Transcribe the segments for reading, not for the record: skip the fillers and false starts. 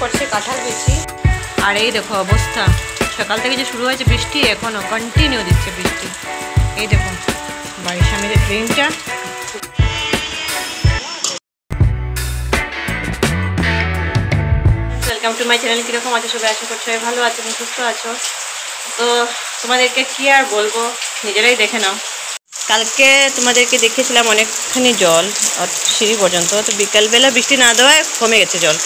করছে কাঁঠাল বিচি। আর এই দেখো অবস্থা, সকাল থেকে যে শুরু হয়েছে বৃষ্টি এখনো কন্টিনিউ দিচ্ছে বৃষ্টি। এই দেখো বাড়ির সামনে যে ট্রেনটা। Welcome to my channel. কীরকম আছো সবাই? আশা করছো সবাই ভালো আছো এবং সুস্থ আছো। তো তোমাদেরকে কি আর বলবো, নিজেরাই দেখে নাও। কালকে তোমাদেরকে দেখিয়েছিলাম অনেকখানি জল সিঁড়ি পর্যন্ত, তো বিকালবেলা বৃষ্টি না দেওয়ায় কমে গেছে জল।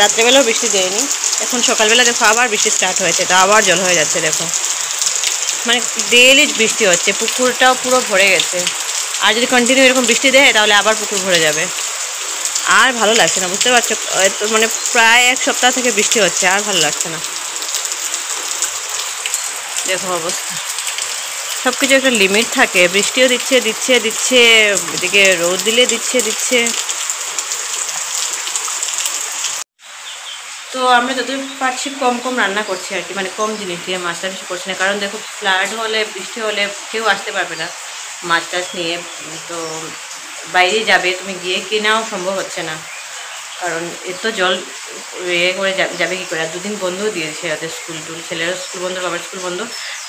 রাত্রেবেলাও বৃষ্টি দেয়নি, এখন সকালবেলা দেখো আবার বৃষ্টি স্টার্ট হয়েছে, তো আবার জল হয়ে যাচ্ছে। দেখো মানে ডেইলি বৃষ্টি হচ্ছে, পুকুরটাও পুরো ভরে গেছে। আর যদি কন্টিনিউ এরকম বৃষ্টি দেয় তাহলে আবার পুকুর ভরে যাবে। আর ভালো লাগছে না, বুঝতে পারছো? মানে প্রায় এক সপ্তাহ থেকে বৃষ্টি হচ্ছে, আর ভালো লাগছে না। দেখো অবস্থা, সব কিছু একটা লিমিট থাকে। বৃষ্টিও দিচ্ছে দিচ্ছে দিচ্ছে, এদিকে রোদ দিলে দিচ্ছে দিচ্ছে। তো আমরা যতটুকু পারছি কম কম রান্না করছি আর কি, মানে কম জিনিস দিয়ে মাছটা বেশি করছি না। কারণ দেখো ফ্লাড হলে, বৃষ্টি হলে কেউ আসতে পারবে না মাছ টাছ নিয়ে। তো বাইরে যাবে, তুমি গিয়ে কেনাও সম্ভব হচ্ছে না, কারণ এত জল করে যাবে কী করে। আর দুদিন বন্ধও দিয়েছে ওদের স্কুল টুল, ছেলেরও স্কুল বন্ধ, বাবার স্কুল বন্ধ।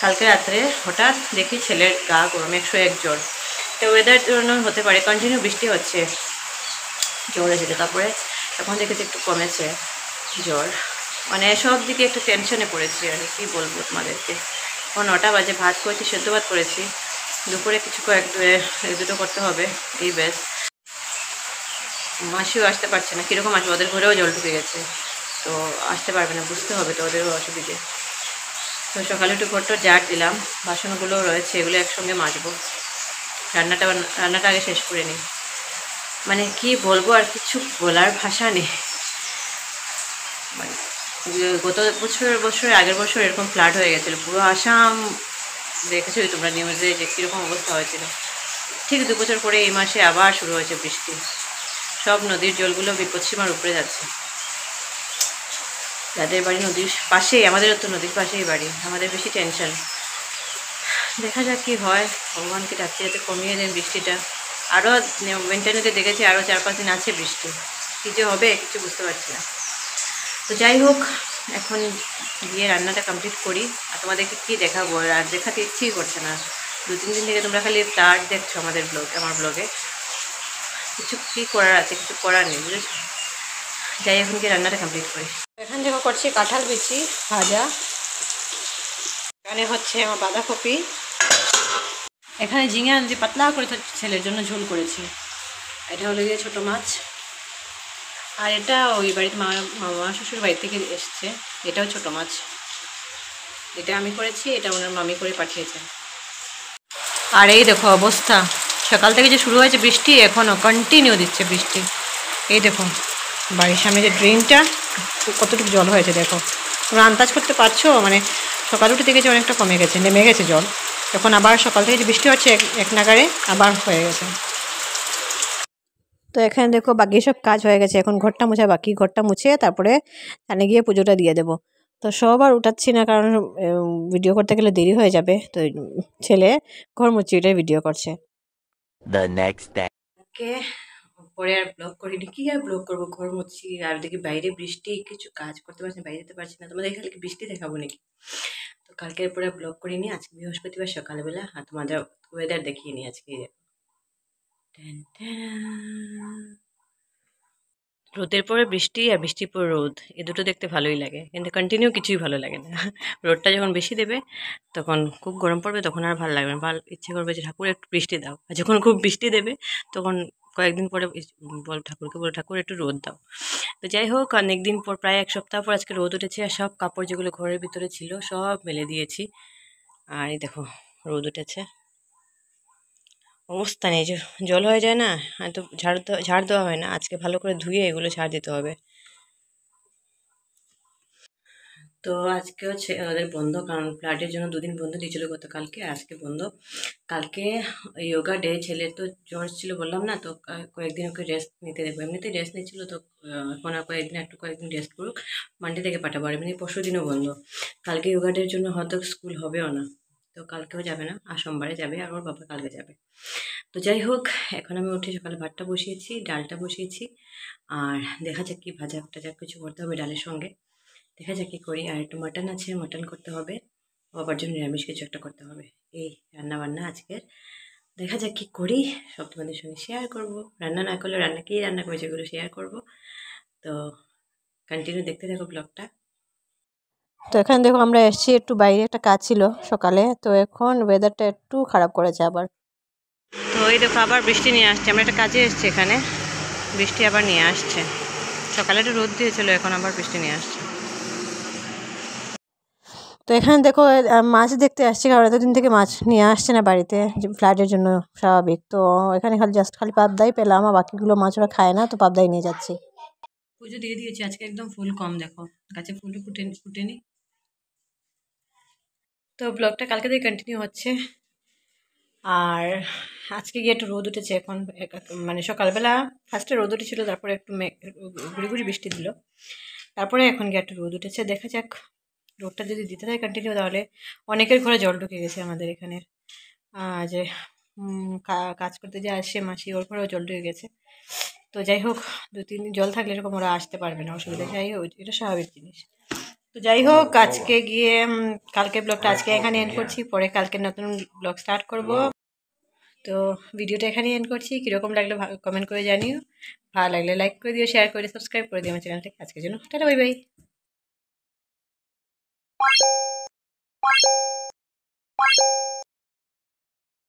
কালকে রাত্রে হঠাৎ দেখি ছেলের গা গরম, 101 জ্বর। তো ওয়েদার জন্য হতে পারে, কন্টিনিউ বৃষ্টি হচ্ছে, জ্বর এসেছে। তারপরে এখন দেখেছি একটু কমেছে জ্বর। মানে সব দিকে একটু টেনশনে পড়েছি আর কি বলবো তোমাদেরকে। এখন 9টা বাজে, ভাত করেছি, সেদ্ধ ভাত করেছি। দুপুরে কিছু এক দুটো করতে হবে, এই ব্যাস। মাসিও আসতে পারছে না, কীরকম আসবে, ওদের ঘরেও জল ঢুকে গেছে, তো আসতে পারবে না, বুঝতে হবে তো ওদেরও অসুবিধে। তো সকালে একটু ঘরটা ঝাড় দিলাম, বাসনগুলো রয়েছে এগুলো একসঙ্গে মাজবো। রান্নাটা আগে শেষ করে নিই। মানে কি বলবো, আর কিছু বলার ভাষা নেই। মানে গত বছরের আগের বছর এরকম ফ্লাড হয়ে গেছিলো পুরো আসাম, দেখেছোই তোমরা নিউজে যে কীরকম অবস্থা হয়েছিল। ঠিক 2 বছর পরে এই মাসে আবার শুরু হয়েছে বৃষ্টি। সব নদীর জলগুলো বিপদসীমার উপরে যাচ্ছে। যাদের বাড়ি নদীর পাশেই, আমাদেরও তো নদীর পাশেই বাড়ি, আমাদের বেশি টেনশন। দেখা যাক কী হয়, ভগবানকে ডাকতে যাতে কমিয়ে দেন বৃষ্টিটা। আরও ইন্টারনেটে দেখেছি আরও 4-5 দিন আছে বৃষ্টি, কী যে হবে কিছু বুঝতে পারছি না। তো যাই হোক, এখন গিয়ে রান্নাটা কমপ্লিট করি। আর তোমাদেরকে কী দেখাবো, আর দেখাতে ইচ্ছেই করছে না। 2-3 দিন থেকে তোমরা খালি ফ্লাড দেখছো আমার ব্লগে। কিছু কী করার আছে, কিছু করার নেই, বুঝেছো? যাই এখন গিয়ে রান্নাটা কমপ্লিট করি। এখান থেকে করছি কাঁঠাল বিচি ভাজা, এখানে হচ্ছে আমার বাঁধাকপি, এখানে ঝিঙে আনছি পাতলা করে ছেলের জন্য ঝোল করেছি। এটা হলো গিয়ে ছোটো মাছ। আর এটা ওই বাড়িতে মামা শ্বশুর বাড়ি থেকে এসছে, এটাও ছোটো মাছ। এটা আমি করেছি, এটা ওনার মামি করে পাঠিয়েছেন। আর এই দেখো অবস্থা, সকাল থেকে যে শুরু হয়েছে বৃষ্টি এখনও কন্টিনিউ দিচ্ছে বৃষ্টি। এই দেখো বাড়ির সামনে যে ড্রেনটা, কতটুকু জল হয়েছে দেখো। তোমরা আন্দাজ করতে পারছো? মানে সকাল উঠে দেখেছি অনেকটা কমে গেছে, নেমে গেছে জল। এখন আবার সকাল থেকে যে বৃষ্টি হচ্ছে এক নাগাড়ে আবার হয়ে গেছে। তো এখানে দেখো বাকি সব কাজ হয়ে গেছে, এখন ঘরটা মোছা বাকি। ঘরটা মুছে তারপরে ছানে গিয়ে পুজোটা দিয়ে দেবো। তো সব আর উঠাচ্ছি না, কারণ ভিডিও করতে গেলে দেরি হয়ে যাবে। তো ছেলে ঘর মুছি এটাই ভিডিও করছে। পরে আর ব্লগ করিনি, কি আর ব্লগ করবো, ঘর মুছছি আর দেখি বাইরে বৃষ্টি, কিছু কাজ করতে পারছি না, বাইরে যেতে পারছি না। তোমাদের কালকে বৃষ্টি দেখাবো নাকি? তো কালকের পরে ব্লগ করিনি, আজকে বৃহস্পতিবার সকালবেলা। আর তোমাদের ওয়েদার দেখিয়ে নি আজকে। রোদের পরে বৃষ্টি আর বৃষ্টির পর রোদ, এই দুটো দেখতে ভালোই লাগে, কিন্তু কন্টিনিউ কিছুই ভালো লাগে না। রোদটা যখন বেশি দেবে তখন খুব গরম পড়বে, তখন আর ভালো লাগবে না। ইচ্ছে করবে যে ঠাকুর একটু বৃষ্টি দাও। আর যখন খুব বৃষ্টি দেবে তখন কয়েকদিন পরে ঠাকুর ঠাকুর একটু রোদ দাও। তো যাই হোক, অনেকদিন পর, প্রায় 1 সপ্তাহ পর আজকে রোদ উঠেছে। আর সব কাপড় যেগুলো ঘরের ভিতরে ছিল সব মেলে দিয়েছি। আর এই দেখো রোদ উঠেছে, অবস্থা নেই, যে জল হয়ে যায় না, তো ঝাড় দেওয়া হয় না। আজকে ভালো করে ধুয়ে এগুলো ঝাড় দিতে হবে। তো আজকে হচ্ছে ওদের বন্ধ, কারণ ফ্লাডের জন্য 2 দিন বন্ধ দিয়েছিল গতকালকে, আজকে বন্ধ। কালকে যোগা ডে, ছেলের তো জ্বর ছিল বললাম না, তো কয়েকদিন ওকে রেস্ট নিতে দেবো। এমনিতে রেস্ট নিচ্ছিল, তো এখন আর কয়েকদিন রেস্ট করুক, মানডে থেকে পাঠাবো। আর এমনি পরশু দিনও বন্ধ। কালকে যোগা ডের জন্য হয়তো স্কুল হবেও না, তো কালকেও যাবে না, আর সোমবারে যাবে, আর ওর বাবা কালকে যাবে। তো যাই হোক, এখন আমি উঠে সকালে ভাতটা বসিয়েছি, ডালটা বসিয়েছি, আর দেখা যাক কি ভাজা টাজা কিছু করতে হবে ডালের সঙ্গে, দেখা যাক কী করি। আর একটু মাটন আছে, মাটন করতে হবে, বাবার জন্য নিরামিষ কিছু একটা করতে হবে। এই রান্না বান্না আজকের, দেখা যাক কী করি, সব তোমাদের সঙ্গে শেয়ার করব। রান্না না করলে রান্না কী রান্না করে সেগুলো শেয়ার করব। তো কন্টিনিউ দেখতে থাকো ব্লগটা। তো এখানে দেখো আমরা এসেছি একটু বাইরে, একটা কাজ ছিল সকালে, তো এখন ওয়েদারটা একটু খারাপ করেছে আবার। তো এই দেখো আবার বৃষ্টি নিয়ে আসছে, আমরা একটা কাজে এসেছি এখানে, বৃষ্টি আবার নিয়ে আসছে। সকালে একটু রোদ দিয়েছিল, এখন আবার বৃষ্টি নিয়ে আসছে। তো এখানে দেখো মাছ দেখতে আসছে, কারণ এতদিন থেকে মাছ নিয়ে আসছে না বাড়িতে, ফ্লাইটের জন্য, স্বাভাবিক। তো এখানে খালি পাবদাই পেলাম, আর বাকিগুলো মাছ ওরা খায় না, তো পাবদাই নিয়ে যাচ্ছি। পুজো দিয়ে দিয়েছি আজকে, একদম ফুল কম, দেখো গাছে ফুল ফুটেনি। তো ব্লগটা কালকে থেকে কন্টিনিউ হচ্ছে। আর আজকে গিয়ে একটু রোদ উঠেছে এখন, মানে সকালবেলা ফার্স্টে রোদ উঠেছিল, তারপরে একটু ঘুরি ঘুরি বৃষ্টি দিল, তারপরে এখন গিয়ে একটু রোদ উঠেছে। দেখা যাক, রোদটা যদি দিতে থাকে কন্টিনিউ, তাহলে অনেকের ঘরে জল ঢুকে গেছে আমাদের এখানে। যে কাজ করতে যে আসে মাসি, ওর ঘরেও জল ঢুকে গেছে। তো যাই হোক, 2-3 দিন জল থাকলে এরকম ওরা আসতে পারবে না, অসুবিধা। যাই হোক, এটা স্বাভাবিক জিনিস। তো যাই হোক, আজকে গিয়ে কালকের ব্লগটা আজকে এখানে এন্ড করছি, পরে কালকে নতুন ব্লগ স্টার্ট করব। তো ভিডিওটা এখানে এন্ড করছি, কীরকম লাগলো কমেন্ট করে জানিও, ভালো লাগলে লাইক করে দিও, শেয়ার করে সাবস্ক্রাইব করে দিও আমার চ্যানেলটাকে। আজকের জন্য টাটা, বাই বাই।